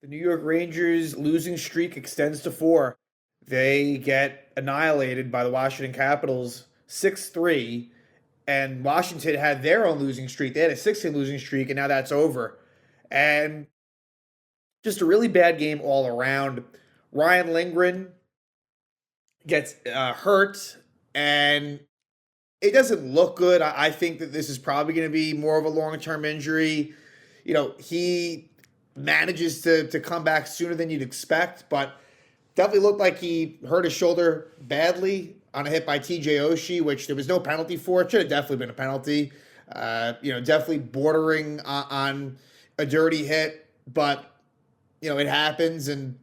The New York Rangers losing streak extends to four. They get annihilated by the Washington Capitals 6-3, and Washington had their own losing streak. They had a 6-game losing streak, and now that's over. And just a really bad game all around. Ryan Lindgren gets hurt, and it doesn't look good. I think that this is probably going to be more of a long-term injury. He manages to come back sooner than you'd expect, but definitely looked like he hurt his shoulder badly on a hit by TJ Oshie, which there was no penalty for. It should have definitely been a penalty. Definitely bordering on a dirty hit, but it happens. And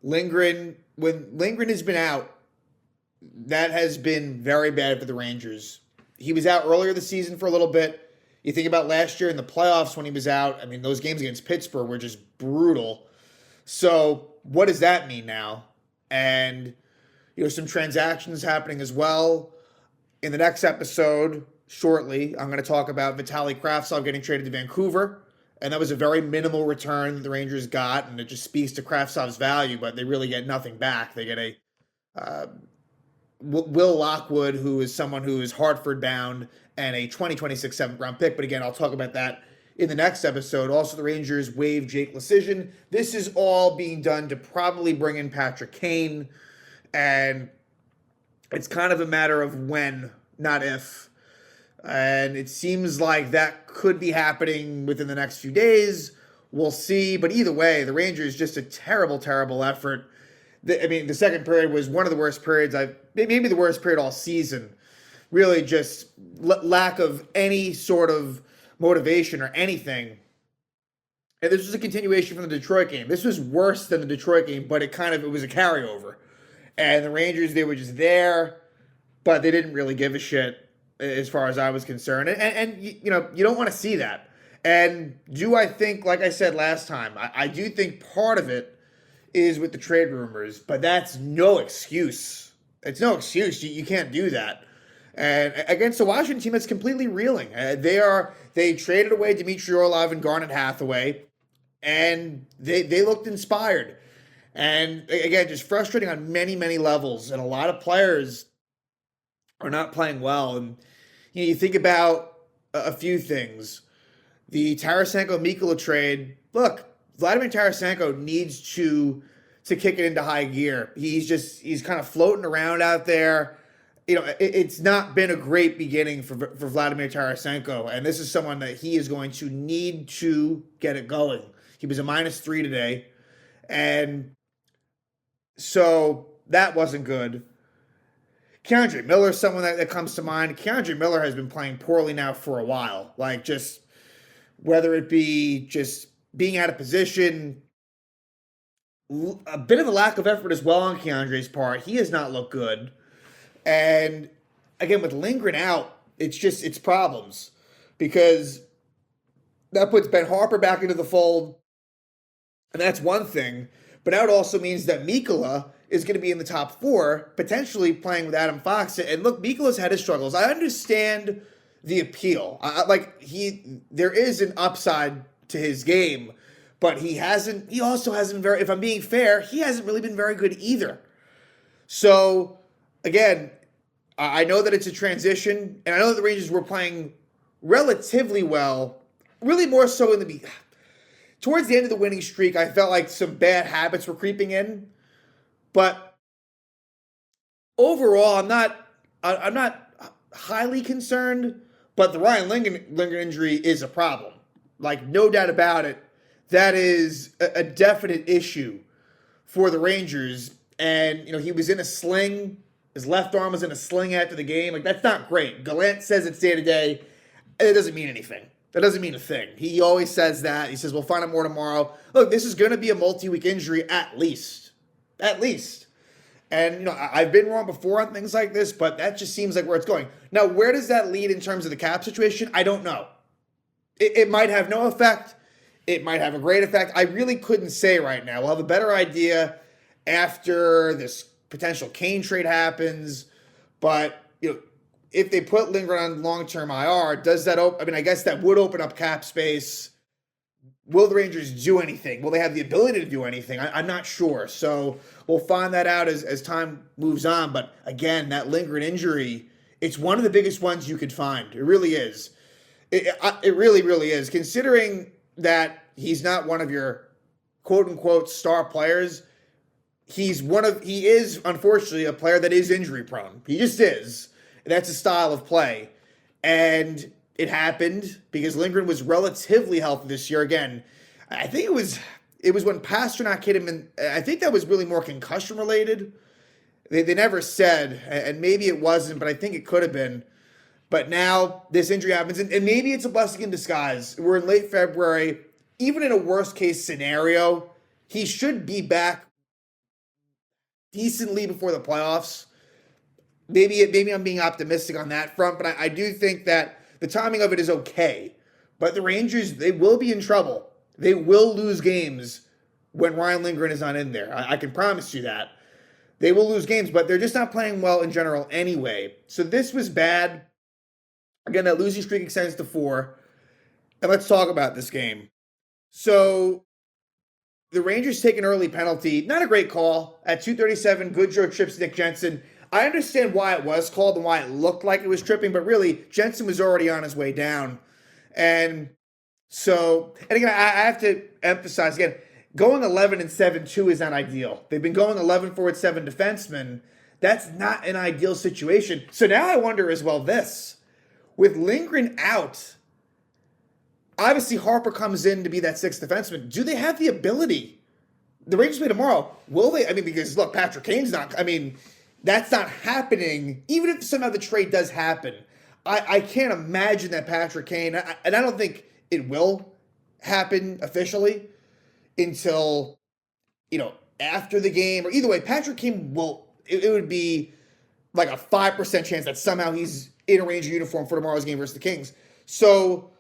when Lindgren has been out, that has been very bad for the Rangers. He was out earlier this season for a little bit. You think about last year in the playoffs when he was out. I mean, those games against Pittsburgh were just brutal. So what does that mean now? And some transactions happening as well. In the next episode, shortly, I'm going to talk about Vitaly Kravtsov getting traded to Vancouver. And that was a very minimal return the Rangers got, and it just speaks to Kravtsov's value, but they really get nothing back. They get a Will Lockwood, who is someone who is Hartford bound, and a 2026 seventh round pick. But again, I'll talk about that in the next episode. Also, the Rangers waived Jake Lecision. This is all being done to probably bring in Patrick Kane, and it's kind of a matter of when, not if. And it seems like that could be happening within the next few days. We'll see. But either way, the Rangers just a terrible, terrible effort. The second period was one of the worst periods maybe the worst period all season. Really just lack of any sort of motivation or anything. And this was a continuation from the Detroit game. This was worse than the Detroit game, but it was a carryover. And the Rangers, they were just there, but they didn't really give a shit as far as I was concerned. And you don't want to see that. And do I think, like I said last time, I do think part of it is with the trade rumors, but that's no excuse. It's no excuse. You can't do that. And against the Washington team, it's completely reeling. They traded away Dmitry Orlov and Garnet Hathaway, and they looked inspired. And again, just frustrating on many, many levels. And a lot of players are not playing well. And you think about a few things. The Tarasenko-Mikkola trade, look, Vladimir Tarasenko needs to kick it into high gear. He's kind of floating around out there. It's not been a great beginning for Vladimir Tarasenko, and this is someone that he is going to need to get it going. He was a -3 today, and so that wasn't good. Keandre Miller is someone that comes to mind. Keandre Miller has been playing poorly now for a while, like just whether it be just being out of position, a bit of a lack of effort as well on Keandre's part. He has not looked good. And again, with Lindgren out, it's problems because that puts Ben Harper back into the fold. And that's one thing. But now it also means that Mikkola is going to be in the top four, potentially playing with Adam Fox. And look, Mikkola's had his struggles. I understand the appeal. There is an upside to his game, but he also hasn't if I'm being fair, he hasn't really been very good either. So again, I know that it's a transition, and I know that the Rangers were playing relatively well, really more so towards the end of the winning streak. I felt like some bad habits were creeping in, but overall, I'm not highly concerned. But the Ryan Lindgren injury is a problem. Like, no doubt about it. That is a definite issue for the Rangers. And, he was in a sling. His left arm was in a sling after the game. Like, that's not great. Gallant says it's day-to-day. It doesn't mean anything. That doesn't mean a thing. He always says that. He says, we'll find out more tomorrow. Look, this is going to be a multi-week injury at least. At least. And, I've been wrong before on things like this, but that just seems like where it's going. Now, where does that lead in terms of the cap situation? I don't know. It might have no effect. It might have a great effect. I really couldn't say right now. We'll have a better idea after this potential Kane trade happens. But, if they put Lindgren on long-term IR, does that open? I guess that would open up cap space. will the Rangers do anything? Will they have the ability to do anything? I'm not sure. So we'll find that out as time moves on. But again, that Lindgren injury, it's one of the biggest ones you could find. It really is. It really, really is. Considering that he's not one of your quote unquote star players, he is unfortunately a player that is injury prone. He just is. That's a style of play. And it happened because Lindgren was relatively healthy this year. Again, I think it was when Pasternak hit him, and I think that was really more concussion related. They never said, and maybe it wasn't, but I think it could have been. But now this injury happens, and maybe it's a blessing in disguise. We're in late February. Even in a worst case scenario, he should be back decently before the playoffs. Maybe I'm being optimistic on that front, but I do think that the timing of it is okay. But the Rangers, they will be in trouble. They will lose games when Ryan Lindgren is not in there. I can promise you that. They will lose games, but they're just not playing well in general anyway. So this was bad. Again, that losing streak extends to 4. And let's talk about this game. So the Rangers take an early penalty. Not a great call. At 2:37, Goodrow trips Nick Jensen. I understand why it was called and why it looked like it was tripping, but really, Jensen was already on his way down. And again, I have to emphasize, again, going 11-7-2 is not ideal. They've been going 11 forward, 7 defensemen. That's not an ideal situation. So now I wonder as well this. With Lindgren out, obviously Harper comes in to be that 6th defenseman. Do they have the ability? The Rangers play tomorrow. Will they? I mean, because look, Patrick Kane's not. I mean, that's not happening. Even if somehow the trade does happen, I can't imagine that Patrick Kane, and I don't think it will happen officially until, after the game, or either way, Patrick Kane will. It would be like a 5% chance that somehow he's in a Ranger uniform for tomorrow's game versus the Kings. So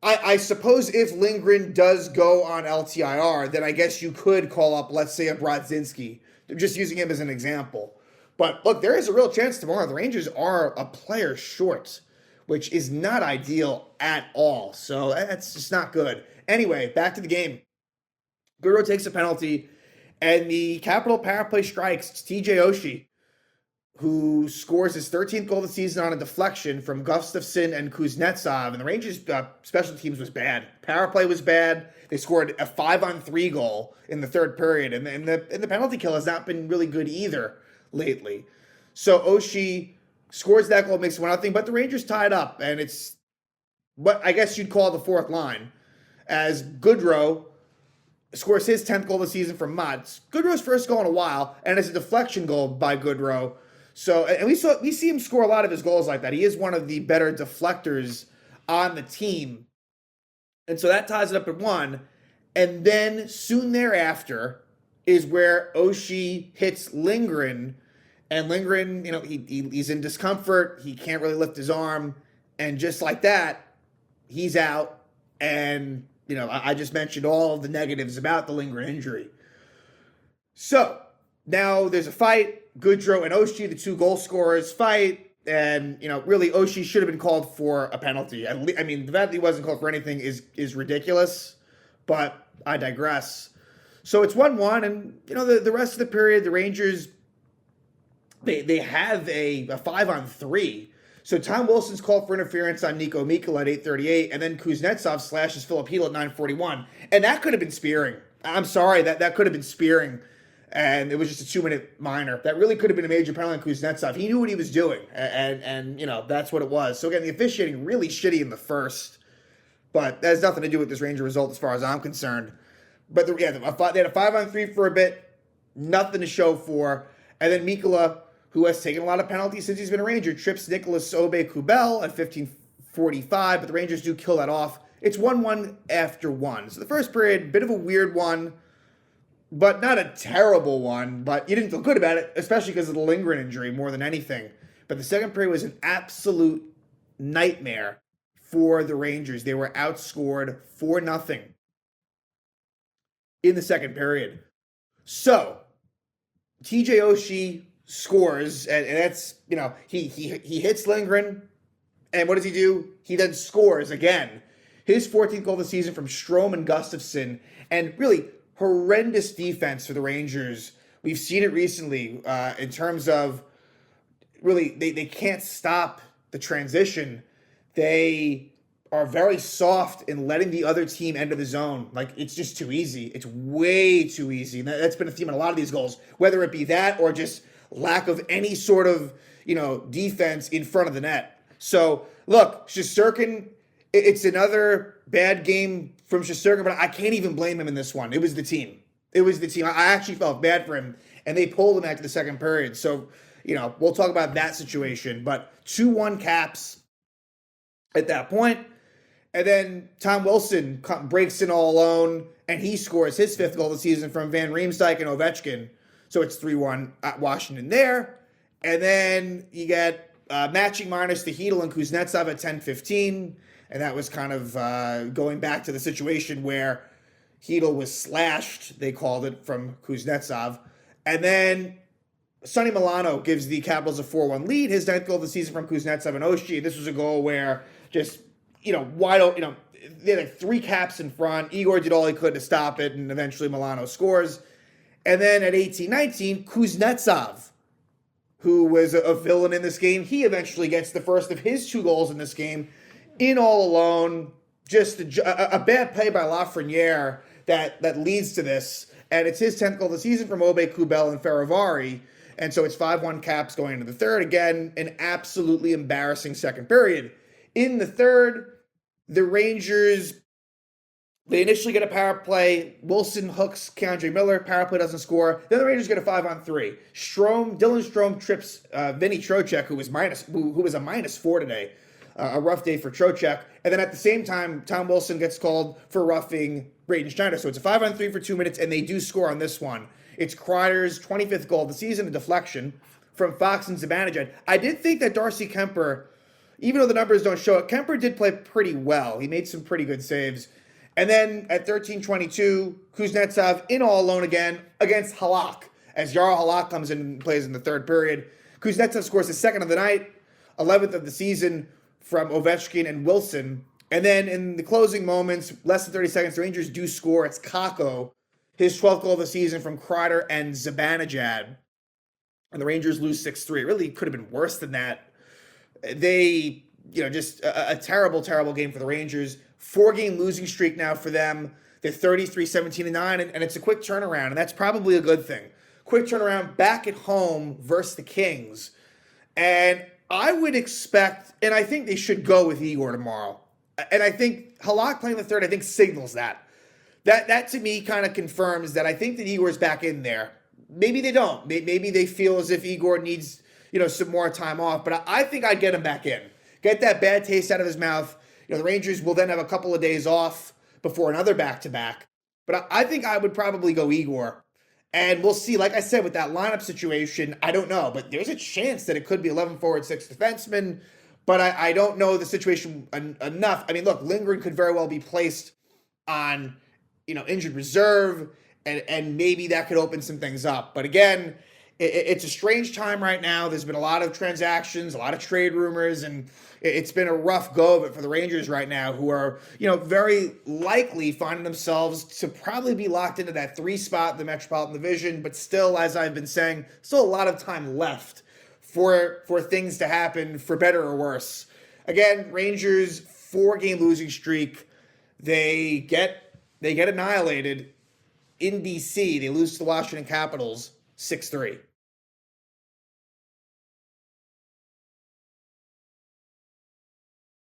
I suppose if Lindgren does go on LTIR, then I guess you could call up, let's say, a Brodzinski. They're just using him as an example. But look, there is a real chance tomorrow the Rangers are a player short, which is not ideal at all. So that's just not good. Anyway, back to the game. Goodrow takes a penalty, and the Capital power play strikes. It's TJ Oshie, who scores his 13th goal of the season on a deflection from Gustafsson and Kuznetsov. And the Rangers' special teams was bad. Power play was bad. They scored a 5-on-3 goal in the third period. And the penalty kill has not been really good either lately. So Oshie scores that goal, makes it 1-0, but the Rangers tied up. And it's what I guess you'd call the fourth line, as Goodrow scores his 10th goal of the season from Motts. Goodrow's first goal in a while, and it's a deflection goal by Goodrow. So, and we see him score a lot of his goals like that. He is one of the better deflectors on the team. And so that ties it up at 1. And then soon thereafter is where Oshie hits Lindgren. And Lindgren, he's in discomfort. He can't really lift his arm. And just like that, he's out. And, I just mentioned all of the negatives about the Lindgren injury. So now there's a fight. Goodrow and Oshie, the 2 goal scorers, fight. And, really, Oshie should have been called for a penalty. I mean, the fact that he wasn't called for anything is ridiculous. But I digress. So it's 1-1. And, the rest of the period, the Rangers, they have a 5-on-3. So Tom Wilson's called for interference on Nico Mikkola at 8:38, and then Kuznetsov slashes Philip Hedl at 9:41. And that could have been spearing. I'm sorry, that could have been spearing. And it was just a 2-minute minor. That really could have been a major penalty on Kuznetsov. He knew what he was doing, and that's what it was. So again, the officiating really shitty in the first, but that has nothing to do with this Ranger result as far as I'm concerned. But they had a 5-on-3 for a bit, nothing to show for, and then Mikkola, who has taken a lot of penalties since he's been a Ranger, trips Nicholas Aube-Kubel at 15:45, but the Rangers do kill that off. It's 1-1 after 1. So the first period, bit of a weird one, but not a terrible one, but you didn't feel good about it, especially because of the Lindgren injury more than anything. But the second period was an absolute nightmare for the Rangers. They were outscored 4-0 in the second period. So, TJ Oshie scores, and that's, he hits Lindgren, and what does he do? He then scores again. His 14th goal of the season from Strome and Gustafsson, and really horrendous defense for the Rangers. We've seen it recently in terms of really they can't stop the transition. They are very soft in letting the other team enter the zone. Like, it's just too easy. It's way too easy. And that's been a theme in a lot of these goals, whether it be that or just lack of any sort of, defense in front of the net. So, look, Shesterkin, it's another bad game from Shesterkin, but I can't even blame him in this one. It was the team. I actually felt bad for him, and they pulled him after the second period. So, we'll talk about that situation. But 2-1 Caps at that point. And then Tom Wilson breaks in all alone, and he scores his 5th goal of the season from Van Riemsdyk and Ovechkin. So it's 3-1 at Washington there. And then you get matching minors to Hedl and Kuznetsov at 10-15. And that was kind of going back to the situation where Hedl was slashed, they called it, from Kuznetsov. And then Sonny Milano gives the Capitals a 4-1 lead, his 9th goal of the season from Kuznetsov and Oshie. This was a goal where just, wide open, they had like 3 Caps in front. Igor did all he could to stop it, and eventually Milano scores. And then at 18-19, Kuznetsov, who was a villain in this game, he eventually gets the first of his 2 goals in this game, in all alone. Just a bad play by Lafreniere that leads to this. And it's his 10th goal of the season from Obe, Kubel, and Faravari. And so it's 5-1 Caps going into the third. Again, an absolutely embarrassing second period. In the third, the Rangers, they initially get a power play. Wilson hooks Keandre Miller. Power play doesn't score. Then the Rangers get a 5-on-3. Dylan Strome trips Vinny Trocheck, who was a -4 today. A rough day for Trocheck. And then at the same time, Tom Wilson gets called for roughing Braden Schneider. So it's a 5-on-3 for 2 minutes, and they do score on this one. It's Kreider's 25th goal of the season, a deflection from Fox and Zibanejad. I did think that Darcy Kemper, even though the numbers don't show it, Kemper did play pretty well. He made some pretty good saves. And then at 13:22, Kuznetsov in all alone again against Halak, as Jarl Halak comes in and plays in the third period. Kuznetsov scores his 2nd of the night, 11th of the season from Ovechkin and Wilson. And then in the closing moments, less than 30 seconds, the Rangers do score. It's Kakko, his 12th goal of the season from Kreider and Zibanejad. And the Rangers lose 6-3. It really could have been worse than that. They, just a terrible, terrible game for the Rangers. 4-game losing streak now for them. They're 33-17-9, and it's a quick turnaround, and that's probably a good thing. Quick turnaround back at home versus the Kings. And I would expect, and I think they should go with Igor tomorrow. And I think Halak playing the third, I think signals that. That to me kind of confirms that I think that Igor's back in there. Maybe they don't. Maybe they feel as if Igor needs, some more time off. But I think I'd get him back in. Get that bad taste out of his mouth. The Rangers will then have a couple of days off before another back-to-back. But I think I would probably go Igor. And we'll see. Like I said, with that lineup situation, I don't know. But there's a chance that it could be 11 forward, 6 defensemen. But I don't know the situation enough. I mean, look, Lindgren could very well be placed on, injured reserve. And maybe that could open some things up. But again, it's a strange time right now. There's been a lot of transactions, a lot of trade rumors, and it's been a rough go of it for the Rangers right now, who are, very likely finding themselves to probably be locked into that 3 spot in the Metropolitan Division. But still, as I've been saying, still a lot of time left for things to happen, for better or worse. Again, Rangers 4-game losing streak. They get annihilated in BC. They lose to the Washington Capitals 6-3.